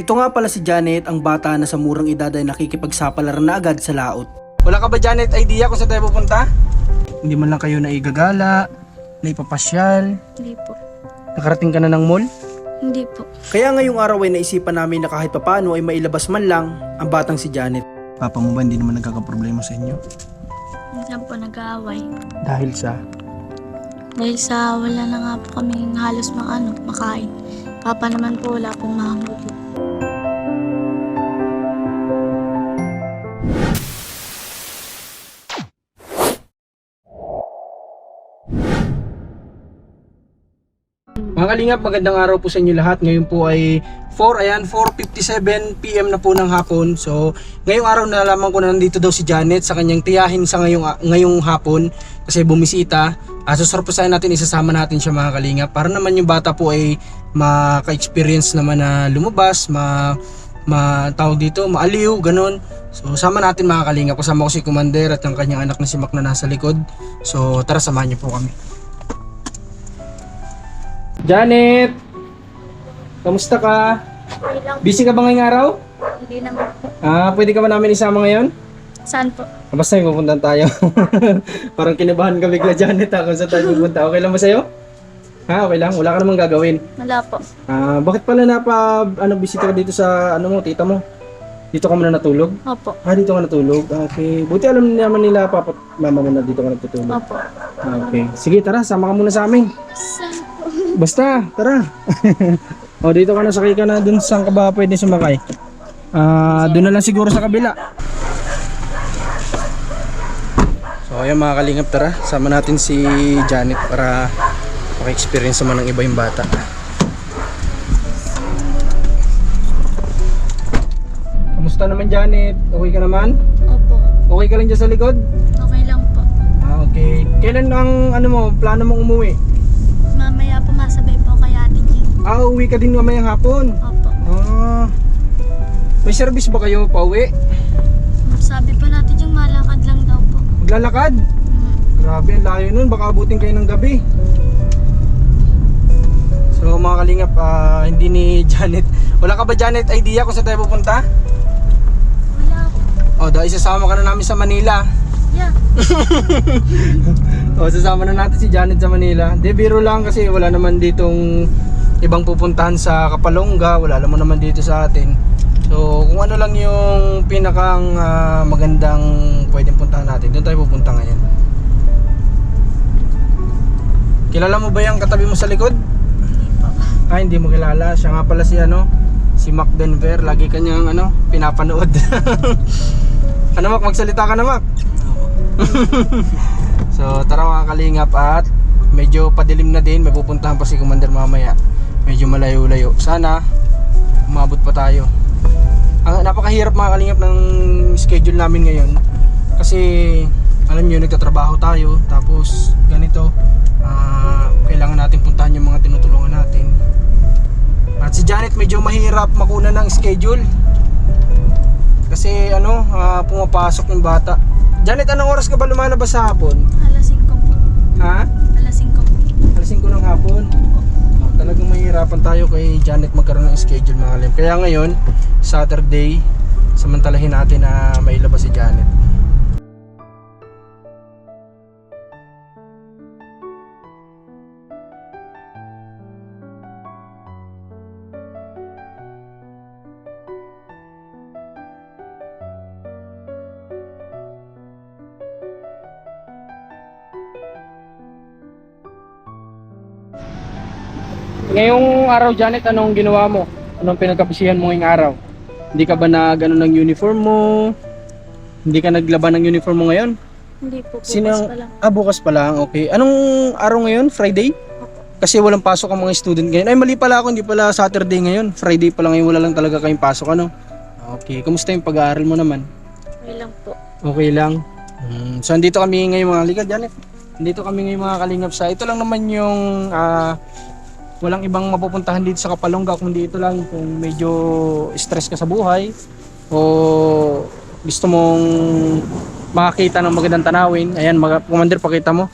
Ito nga pala si Janet, ang bata na sa murang edad ay nakikipagsapalaran na agad sa laot. Wala ka ba, Janet, idea kung saan tayo pupunta? Hindi man lang kayo naigagala, naipapasyal, Hindi po. nakarating ka na ng mall? Hindi po. Kaya ngayong araw ay naisipan namin na kahit papano ay mailabas man lang ang batang si Janet. Papa mo ba hindi naman nagkakaproblema sa inyo? Minsan po nag-aaway. Dahil sa... Dahil sa wala na nga po kaming halos makain. Papa naman po wala pong mahanggulo. Mga kalingap, magandang araw po sa inyo lahat. Ngayon po ay 4:57 PM na po ng hapon. So, ngayong araw nalaman ko na nandito daw si Janet sa kanyang tiyahin sa ngayong hapon kasi bumisita. Susurpresahin natin, isasama natin siya mga kalingap para naman yung bata po ay maka-experience naman na lumabas, tawag dito, maaliw, ganun. So, sama natin mga kalingap. Kasama ko si Commander at ang kanyang anak na si Mac na nasa likod. So, tara, samahan niyo po kami. Janet! Kamusta ka? Okay lang. Busy ka ba ngayong araw? Hindi naman po. Pwede ka ba namin isama ngayon? Saan po? Basta yung pupuntahan tayo. Parang kinabahan ka bigla, Janet, kung saan tayo pupunta. Okay lang ba sa'yo? Okay lang? Wala ka namang gagawin. Wala po. Bakit pala bisita ka dito sa tita mo? Dito ka muna natulog? Opo. Dito ka natulog? Okay. Buti alam naman nila, papa, mama mo na dito ka natutulog. Opo. Okay. Sige, tara, sama ka muna sa amin. Saan po? Basta, tara. Dito ka na, sakay ka na dun saan ka ba pwede sumakay. Doon na lang siguro sa kabila. So ayan mga kalingap, tara. Sama natin si Janet para maka-experience naman ng iba yung bata. Kamusta naman, Janet? Okay ka naman? Opo. Okay ka lang dyan sa likod? Okay lang po. Okay. Kailan ang plano mong umuwi? Mamaya po masabay po kay Ate Jing. Uwi ka din mamayang hapon? Opo. May service ba kayo pauwi? Sabi po natin yung malakad lang daw po. Maglalakad? Grabe, ang layo nun. Baka abutin kayo ng gabi. So mga kalingap, hindi ni Janet. Wala ka ba, Janet, idea kung saan tayo pupunta? Wala po. Dahil isasama ka na namin sa Manila. Yeah. Sasama na natin si Janet sa Manila. De, biro lang kasi wala naman ditong ibang pupuntahan sa Kapalonga. Wala naman dito sa atin. So kung ano lang yung pinakang magandang pwedeng puntahan natin, doon tayo pupunta ngayon. Kilala mo ba yung katabi mo sa likod? Hindi po. Hindi mo kilala. Siya nga pala si Mac Denver. Lagi kanyang pinapanood. Mac, magsalita ka na, Mac. So tara mga kalingap, at medyo padilim na din. May pupuntahan pa si Commander mamaya. Medyo malayo-layo. Sana umabot pa tayo. Napakahirap mga kalingap ng schedule namin ngayon. Kasi alam nyo, nagtatrabaho tayo. Tapos ganito, kailangan natin puntahan yung mga tinutulungan natin. At si Janet medyo mahirap makuna ng schedule. Kasi pumapasok yung bata. Janet, anong oras ka ba lumalabas sa hapon? Alas 5 po. Ha? Alas 5 po. Alas 5 ng hapon. Talagang mahirapan tayo kay Janet magkaroon ng schedule mga kalim. Kaya ngayon, Saturday, samantalahin natin na mailabas si Janet. Ngayong araw, Janet, anong ginawa mo? Anong pinagkabisihan mo ngayong araw? Hindi ka ba ng uniform mo? Hindi ka naglaban ng uniform mo ngayon? Hindi po. Bukas pa lang. Bukas pa lang, okay. Anong araw ngayon? Friday? Kasi walang pasok ang mga student ngayon. Ay, mali pala ako, hindi pala Saturday ngayon. Friday pala ngayon, wala lang talaga kayong pasok, Okay, kumusta yung pag-aaral mo naman? Okay lang po. Okay lang. So, andito kami ngayon mga kalingap, Janet. Andito kami ngayon mga kalingap sa, ito lang naman yung walang ibang mapupuntahan dito sa Kapalonga kundi ito lang kung medyo stress ka sa buhay o gusto mong makakita ng magandang tanawin. Ayan, Commander, pakita mo.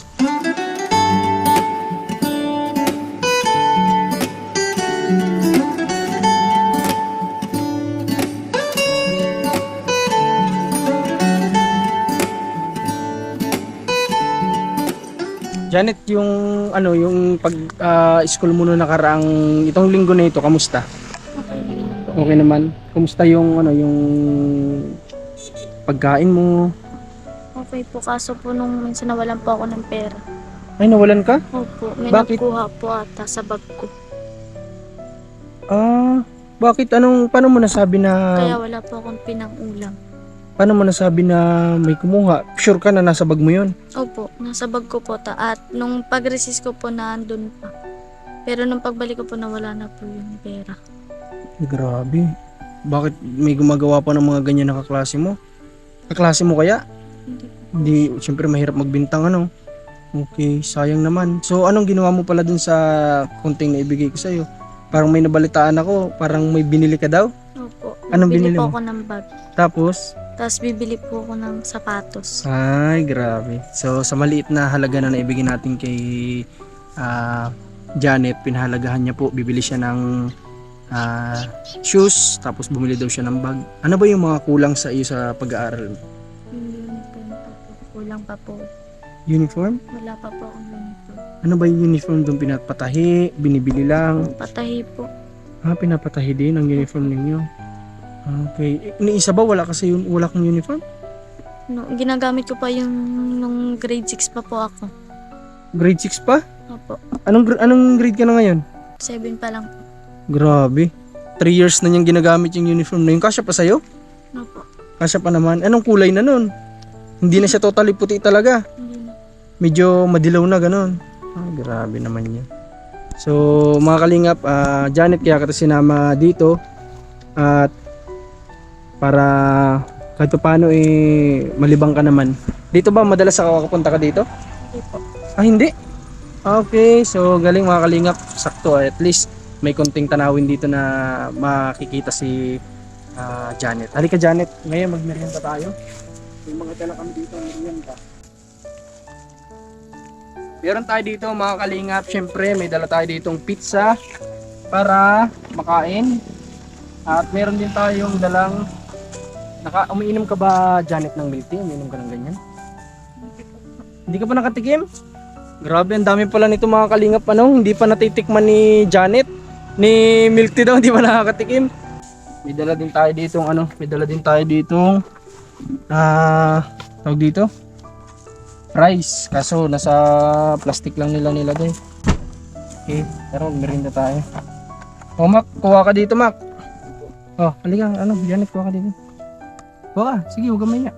Janet, yung ano, yung pag school mo na nakaraang itong linggo na ito, kamusta? Okay naman. Kumusta yung ano, yung pagkain mo? Okay po, kaso po nung minsan nawalan po ako ng pera. Ay, nawalan ka? Opo, may Bakit? nakuha po ata sa bag ko. Bakit? Paano mo nasabi na, Kaya wala po akong pinang-ulam. paano mo nasabi na may kumuha? Sure ka na nasa bag mo yun? Opo, nasa bag ko po at nung pag-resist ko po nandun pa. Pero nung pagbalik ko po nawala na po yung pera. Ay, grabe. Bakit may gumagawa pa ng mga ganyan na kaklase mo? Kaklase mo kaya? Hindi po. Hindi, siyempre mahirap magbintang ano. Okay, sayang naman. So anong ginawa mo pala dun sa kunting na ibigay ko sa'yo? Parang may nabalitaan ako, parang may binili ka daw? Opo, Anong bibili binili po mo? ako ng bag. Tapos? Tapos bibili po ako ng sapatos. Ay, grabe. So sa maliit na halaga na naibigay natin kay Janet, pinahalagahan niya po, bibili siya ng shoes, tapos bumili daw siya ng bag. Ano ba yung mga kulang sa iyo sa pag-aaral? Yung uniform pa po. Kulang pa po. Uniform? Wala pa po akong uniform. Ano ba yung uniform doon, pinapatahi, binibili lang? Patahi po. Pinapatahi din ang uniform ninyo. Okay. Ni isa ba wala kasi wala kang uniform? No, ginagamit ko pa yung nung grade 6 pa po ako. Grade 6 pa? Opo, Anong grade ka na ngayon? 7 pa lang po. Grabe. 3 years na niyang ginagamit yung uniform na yun. Kasya pa sa'yo? Opo, Kasya pa naman. Anong kulay na nun? Hindi na siya totally puti talaga. hindi na. Medyo madilaw na ganun. Grabe naman yan. So mga kalingap, Janet, kaya kita sinama dito at para kahit pa paano malibang ka naman. Dito ba madalas ako kapunta ka dito? Hindi po. Hindi. Okay, so galing mga kalingap, sakto at least may konting tanawin dito na makikita si Janet. Halika Janet, ngayon magmerienda tayo. May mga dala kami dito ng merienda. Meron tayo dito mga kalingap, syempre may dala tayo ditong pizza para makain. At meron din tayong dalang umiinom ka ba Janet ng milk tea? Umiinom ka ng ganyan? Hindi ka pa nakatikim? Grabe, ang dami pala nito mga kalingap, hindi pa natitikman ni Janet. Ni milk tea daw, hindi pa nakakatikim. May dala din tayo ditong tawag dito? Rice. Kaso nasa plastic lang nila nilagay. Okay, pero merinda tayo. Oh, Mac, kuha ka dito, Mac. Oh, halika, Janet, kuha ka dito. Kuha ka, sige, huwag ka maya.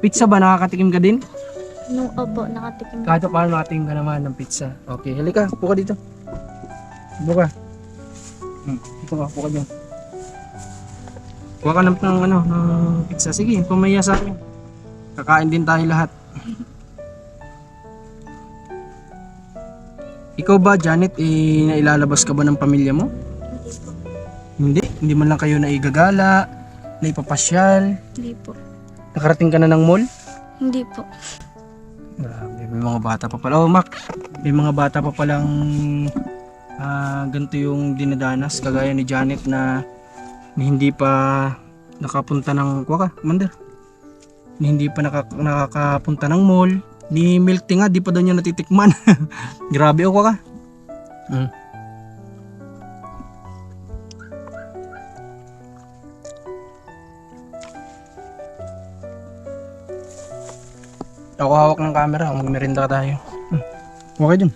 Pizza ba, nakakatikim ka din? Nung opo, nakatikim. Kahit paano nakatikim ka naman ng pizza. Okay, halika, kuha ka dito. Kuha ka. Ito ka, kuha ka dyan. Kuha ka ng pizza. Sige, pumaya sa akin. Kakain din tayo lahat. Ikaw ba, Janet, nailalabas ka ba ng pamilya mo? Hindi po. Hindi man lang kayo naigagala, naipapasyal. Hindi po. Nakarating ka na ng mall? Hindi po. Grabe, may mga bata pa pala. Oh, Mac, may mga bata pa palang ganito yung dinadanas. Kagaya ni Janet na hindi pa nakapunta ng hindi pa nakakapunta ng mall. Ni milk tea nga, di pa daw niya natitikman. Grabe, ka. Ako hawak ng camera, magmerinda tayo. Okay dun.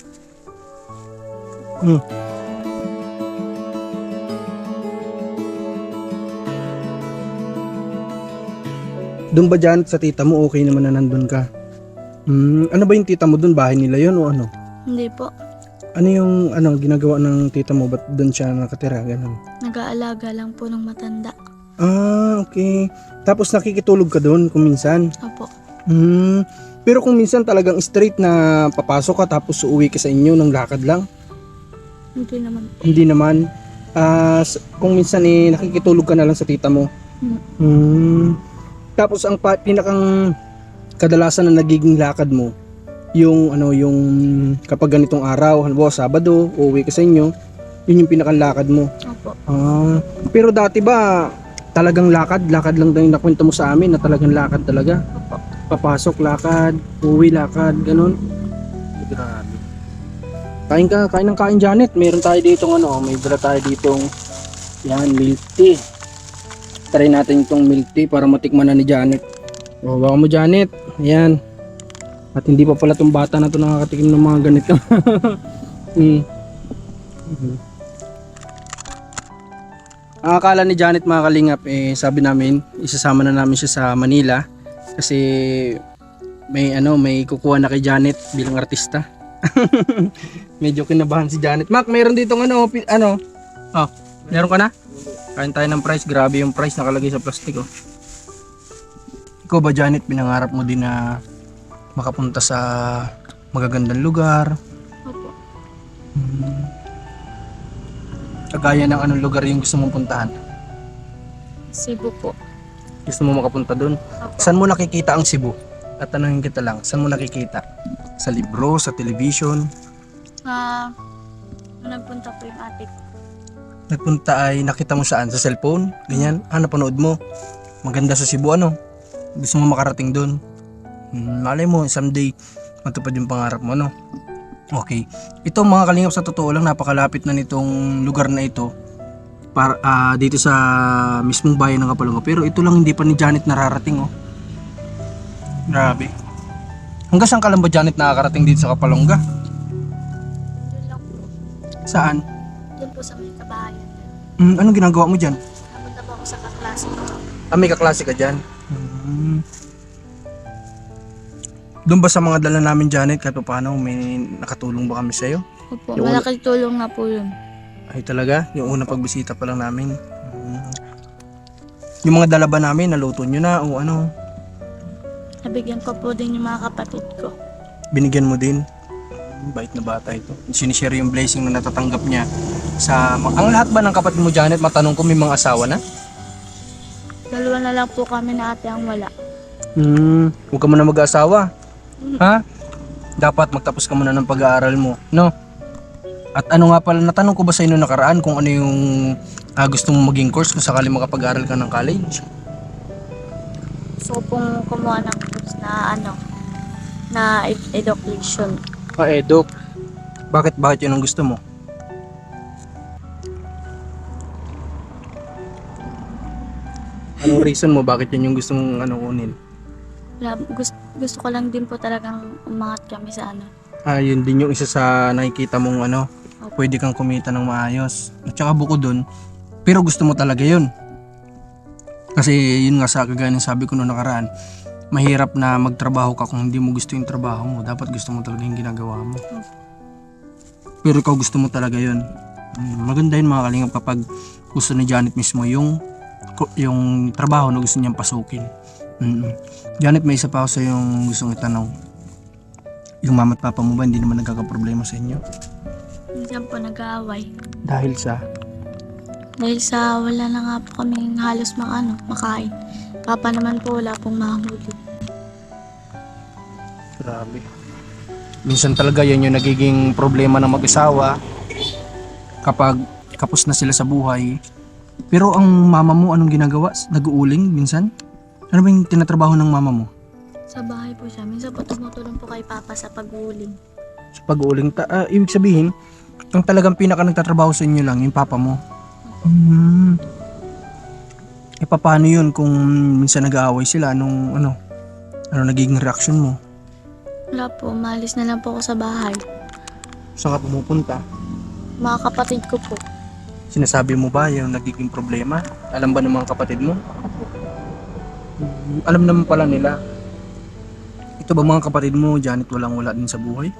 Doon ba dyan sa tita mo, okay naman na nandun ka? Ano ba yung tita mo doon? Bahay nila yun o ano? Hindi po. Ano yung ginagawa ng tita mo? Ba't doon siya nakatira? Ganun. Nag-aalaga lang po ng matanda. Okay. Tapos nakikitulog ka doon kung minsan? Opo. Pero kung minsan talagang straight na papasok ka tapos uuwi ka sa inyo ng lakad lang? Hindi naman po. Hindi naman. Kung minsan nakikitulog ka na lang sa tita mo? Tapos ang pinakang kadalasan na nagiging lakad mo, yung kapag ganitong araw, halimbawa Sabado, uuwi ka sa inyo, yun yung pinakang lakad mo. Opo. Pero dati ba talagang lakad lang yung nakwento mo sa amin na talagang lakad talaga? Opo. Papasok lakad, uuwi lakad, ganun. Grabe. Kain ng kain, Janet. Meron tayo ditong may dala tayo ditong yan, milk tea. Try natin itong milk tea para matikman na ni Janet. O, baka mo, Janet. Ayan. At hindi pa pala itong bata na ito nakakatikim ng mga ganito. Ang akala ni Janet, mga kalingap, sabi namin, isasama na namin siya sa Manila kasi may kukuha na kay Janet bilang artista. Medyo kinabahan si Janet. Mac, meron ditong meron ka na? Kain tayo ng price. Grabe yung price nakalagay sa plastic, oh. Ikaw ba, Janet, pinangarap mo din na makapunta sa magagandang lugar? Opo. Kagaya ng anong lugar yung gusto mong puntahan? Cebu po. Gusto mo makapunta doon? Opo. Saan mo nakikita ang Cebu? At tanungin kita lang, saan mo nakikita? Sa libro, sa television? Nung nagpunta po yung ate ko. Nagpunta ay nakita mo saan? Sa cellphone? Ganyan? Napanood mo? Maganda sa Cebu, gusto mo makarating doon? Malay mo, someday matupad yung pangarap mo, Okay. Ito, mga kalingap, sa totoo lang, napakalapit na nitong lugar na ito para dito sa mismong bayan ng Kapalonga. Pero ito lang hindi pa ni Janet nararating, Grabe. Hanggang saan ka lang ba, Janet, nakakarating dito sa Kapalonga? Doon lang po. Saan? Doon po sa may kabahayan. Anong ginagawa mo dyan? Napunta po ako sa kaklase ko. May kaklase ka dyan? Doon ba sa mga dala namin, Janet, kahit paano may nakatulong ba kami sa'yo? Opo, Yung malaking tulong na po yun. Ay talaga? Yung unang pagbisita pa lang namin. Yung mga dala ba namin, naluto nyo na o ano? Nabigyan ko po din yung mga kapatid ko. Binigyan mo din? Bait na bata ito. Sinishare yung blessing na natatanggap niya sa... Ang lahat ba ng kapatid mo, Janet, matanong ko, may mga asawa na? Dalawa na lang po kami na ate ang wala. Huwag ka muna mag-asawa. Ha? Dapat magtapos ka muna ng pag-aaral mo, no? At ano nga pala, natanong ko ba sa inyo nakaraan kung ano yung gusto mo maging course kung sakali makapag-aaral ka ng college? Gusto ko pong kumuha ng course na na education. Eduk. Bakit yun ang gusto mo? Anong reason mo bakit yun yung gusto mong kunin? Gusto ko lang din po talagang umangat kami sa Yun din yung isa sa nakikita mong pwede kang kumita ng maayos. At saka bukod dun, pero gusto mo talaga yun. Kasi yun nga sa kagaya ng sabi ko noong nakaraan, mahirap na magtrabaho ka kung hindi mo gusto yung trabaho mo. Dapat gusto mo talaga yung ginagawa mo. Pero ikaw gusto mo talaga yun. Maganda yun, mga kalingap, kapag gusto ni Janet mismo yung trabaho na gusto niyang pasukin. Janet, may isa pa ako sa yung gustong itanong. Yung mama at papa mo ba hindi naman nagkakaproblema sa inyo? Minsan po nag-aaway. Dahil sa Wala na nga po kaming halos makain. Papa naman po wala pong mahuli. Grabe. Minsan talaga yan yung nagiging problema ng mag-asawa kapag kapos na sila sa buhay. Pero ang mama mo anong ginagawa? Nag-uuling minsan? Ano ba yung tinatrabaho ng mama mo? Sa bahay po siya. Minsan po tumutulong po kay papa sa pag-uuling. Sa pag-uuling? Ibig sabihin, ang talagang pinaka nagtatrabaho sa inyo lang, yung papa mo. Paano yun kung minsan nag-aaway sila? Ano nagiging reaction mo? Wala po, umalis na lang po ako sa bahay. Saan ka pumupunta? Mga kapatid ko po. Sinasabi mo ba yung nagiging problema? Alam ba ng mga kapatid mo? Alam naman pala nila. Ito ba mga kapatid mo, Janet, wala din sa buhay?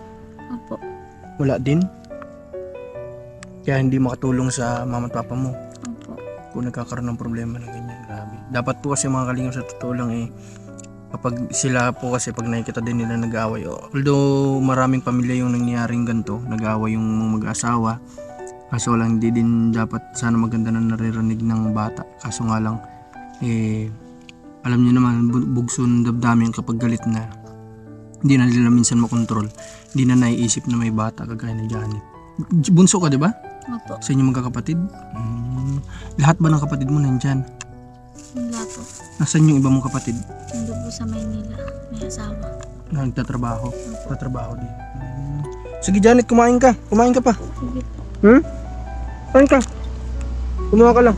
Opo. Wala din? Kaya hindi makatulong sa mama at papa mo Opo. kung nagkakaroon ng problema na ganyan. Grabe. Dapat po kasi mga kalingap, sa totoo lang kapag sila po kasi pag nakikita din nila nag-aaway, although maraming pamilya yung nangyayaring ganito, nag-aaway yung mag-asawa, kaso lang hindi din dapat sana maganda na naririnig ng bata. Kaso nga lang alam niyo naman, bugso ng damdamin kapag galit na, hindi na nila minsan makontrol, hindi na naiisip na may bata kagaya ni Janet. Bunso ka, di ba? Opo. Sa inyong magkakapatid? Lahat ba ng kapatid mo nandyan? Wala po. Nasaan yung iba mong kapatid? Nandun po sa Maynila. May asawa. Na nagtatrabaho? Opo. Tatrabaho din. Sige Janet, kumain ka. Kumain ka pa. Sige po. Kumain ka. Kumuha ka lang.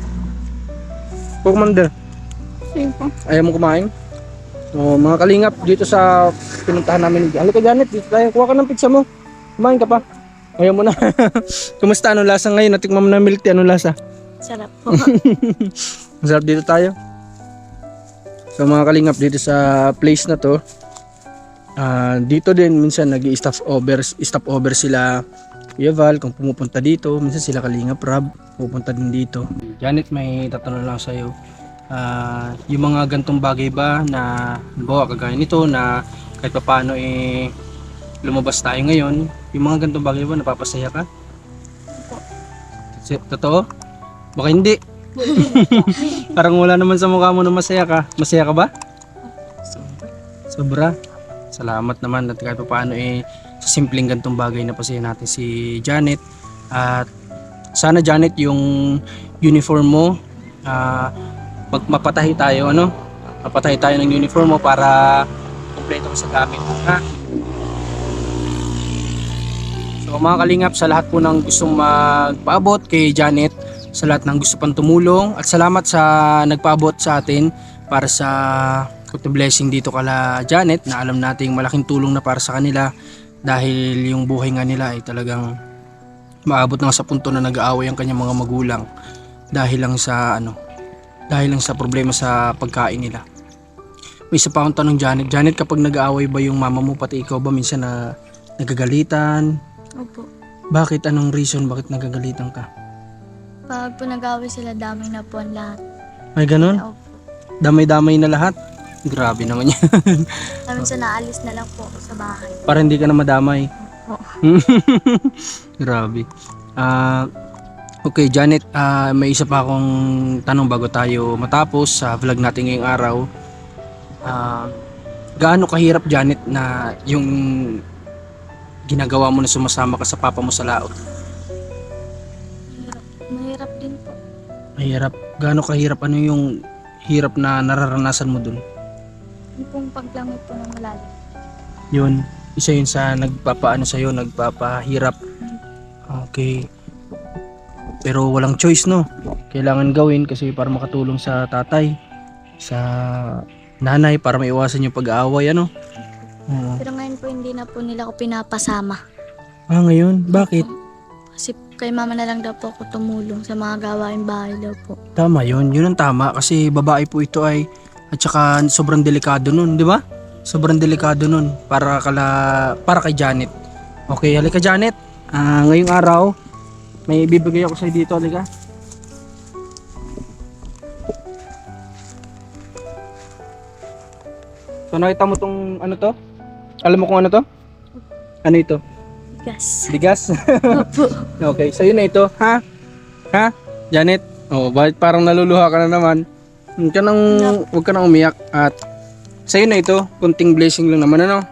Po, Commander. Sige po. Ayaw mo kumain? So, mga kalingap, dito sa pinuntahan namin. Halika Janet, dito tayo. Kuha ka ng pizza mo. Kumain ka pa. Ayaw mo na. Kumusta? Anong lasa ngayon? Natikman mo na milk tea. Anong lasa? Sarap po. Masarap dito tayo. So mga kalingap, dito sa place na to, dito din minsan nag-i-stop over sila Kuya Val kung pumupunta dito. Minsan sila Kalingap Rab pupunta din dito. Janet, may tatanong lang sa'yo. Yung mga gantong bagay ba na halimbawa kagaya nito na kahit paano lumabas tayo ngayon, yung mga gantong bagay ba napapasaya ka? Totoo? Baka hindi. Parang wala naman sa mukha mo na masaya ka. Masaya ka ba? Sobra. Salamat naman at kahit paano sa simpleng gantong bagay na pasaya natin si Janet. At sana Janet, yung uniform mo, mapatahi tayo, ano? Mapatahi tayo ng uniform mo para kumpleto ka sa gamit. Ha? So mga kalingap, sa lahat po ng gustong magpaabot kay Janet, sa lahat ng gusto pang tumulong, at salamat sa nagpaabot sa atin para sa blessing dito kala Janet, na alam nating malaking tulong na para sa kanila dahil yung buhay nga nila ay talagang maabot na sa punto na nag-aaway ang kanyang mga magulang dahil lang sa problema sa pagkain nila. May isa pa akong tanong Janet, kapag nag-aaway ba yung mama mo pati ikaw ba minsan na nagagalitan? Opo. Bakit? Anong reason bakit nagagalitan ka? Pag po nag-away sila, damay na po ang lahat. May ganun? Opo. Damay-damay na lahat? Grabe naman yan. Minsan naalis na lang po ako sa bahay. Para hindi ka na madamay. Oo. Grabe. Okay Janet, may isa pa akong tanong bago tayo matapos sa vlog natin ngayong araw. Gaano kahirap Janet na yung ginagawa mo na sumasama ka sa papa mo sa laot? Mahirap din po. Mahirap. Gaano kahirap? Ano yung hirap na nararanasan mo dun? Yung pong paglangoy po ng malalim. Yun, isa yun sa nagpapaano sa'yo, nagpapahirap. Okay. Pero walang choice, no? Kailangan gawin kasi para makatulong sa tatay, sa nanay, para maiwasan yung pag-aaway, ano? Oo. Pero ngayon po hindi na po nila ako pinapasama. Ngayon? Bakit? Kasi kay mama na lang daw po ako tumulong sa mga gawain bahay daw po. Tama yun. Yun ang tama kasi babae po ito ay at saka sobrang delikado nun, di ba? Sobrang delikado nun para kay Janet. Okay, halika Janet. Ngayong araw, may bibigay ako sa'yo dito, halika. So nakita mo tong ano to? Alam mo kung ano to? Ano ito? Gas. Bigas? Opo. Okay, sa'yo na ito, ha? Ha? Janet? Bakit parang naluluha ka na naman? Huwag ka nang umiyak. At sa'yo na ito, kunting blessing lang naman, ano?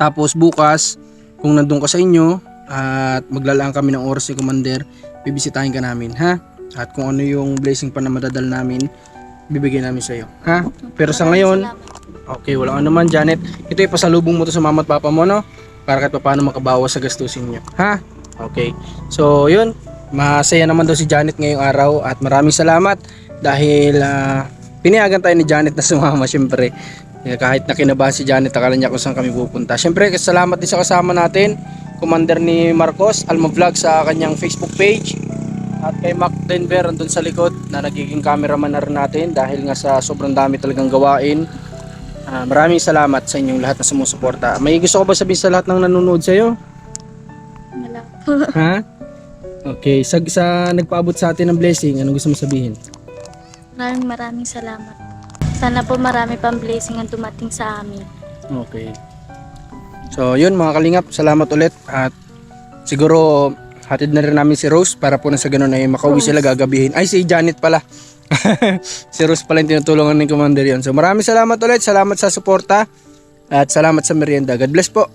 Tapos bukas, kung nandun ka sa inyo, at maglalaan kami ng oras ni Commander, bibisitahin ka namin, ha? At kung ano yung blessing pa na madadal namin, bibigyan namin sa'yo, ha? Pero sa ngayon, okay, wala ka naman Janet. Ito ay pasalubong mo to sa mama at papa mo, no? Para kahit paano makabawas sa gastusin nyo, ha? Okay, so yun, masaya naman daw si Janet ngayong araw at maraming salamat dahil pinayagan tayo ni Janet na sumama syempre. Kahit na kinabahan si Janet, akala niya kung saan kami pupunta. Syempre, salamat din sa kasama natin, Commander ni Marcos, Alma Vlog sa kanyang Facebook page. At kay Mac Denver andun sa likod na nagiging cameraman na rin natin dahil nga sa sobrang dami talagang gawain. Maraming salamat sa inyong lahat na sumusuporta. May gusto ko ba sabihin sa lahat ng nanonood sa'yo? Wala po. Ha? Okay, sa nagpaabot sa atin ng blessing, anong gusto mo sabihin? Maraming salamat. Sana po marami pang blessing ang dumating sa amin. Okay. So yun mga kalingap, salamat ulit at siguro hatid na rin namin si Rose para po na sa ganun ay makauwi sila gagabihin. Ay, si Janet pala. Si Rose pala yung tinutulungan ng Commander yun. So maraming salamat ulit, salamat sa suporta at salamat sa merienda. God bless po.